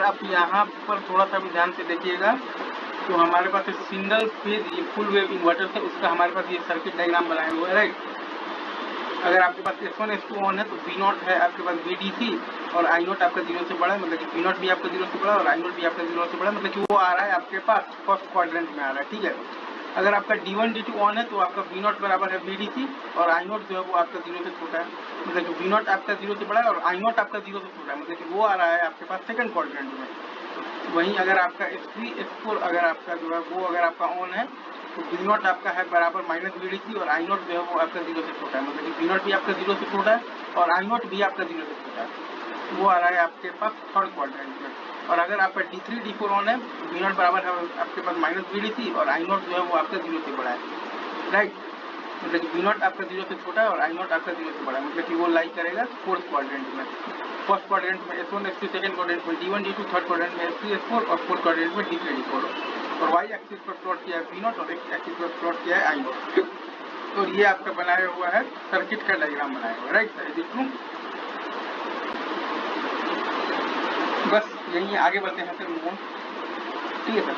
आप यहाँ पर थोड़ा सा भी ध्यान से देखिएगा तो हमारे पास एक सिंगल फेज ये फुल वेव इन्वर्टर है, उसका हमारे पास ये सर्किट डायग्राम बनाया हुआ है, राइट। अगर आपके पास S1 S2 ऑन है तो V0 है आपके पास VDC और I0 आपका 0 से बड़ा है, मतलब कि V0 भी आपका 0 से बड़ा और I0 भी आपका 0 से बड़ा, मतलब कि वो आ रहा है आपके पास फर्स्ट क्वाड्रेंट में आ रहा है, ठीक है। अगर आपका D1 D2 ऑन है तो आपका V0 बराबर है VDC और I0 जो है वो आपका 0 से छोटा है, मतलब कि V0 आपका 0 से बड़ा है और I0 आपका 0 से छोटा है, मतलब कि वो आ रहा है आपके पास सेकंड क्वाड्रेंट में। वहीं अगर आपका S3 S4 अगर आपका जो है वो अगर आपका ऑन है तो V0 आपका है बराबर -VDC और I0 जो है वो आपका 0 से छोटा है, मतलब कि V0 भी आपका 0 से छोटा है और I0 भी आपका 0 से छोटा है, वो आ रहा है आपके पास थर्ड क्वाड्रेंट में। और अगर आपका D3 D4 ऑन है V0 बराबर है आपके पास -VDC और I0 जो है वो आपका 0 से बड़ा है, राइट। मतलब कि V0 आपका 0 से छोटा है और I0 आपका 0 से बड़ा है, मतलब कि वो लाइक करेगा फोर्थ क्वाड्रेंट में। फर्स्ट क्वाड्रेंट में S1 S2, सेकंड क्वाड्रेंट में D1 D2, थर्ड क्वाड्रेंट में S3 S4 और फोर्थ क्वाड्रेंट में D3 D4। और वाई एक्सिस पर प्लॉट किया है V0 और एक्स एक्सिस पर प्लॉट किया है I0। और ये आपका बनाया हुआ है सर्किट का डायग्राम बनाया हुआ है, right sir, is it true? बस यही है, आगे बढ़ते हैं सर, ठीक है सर।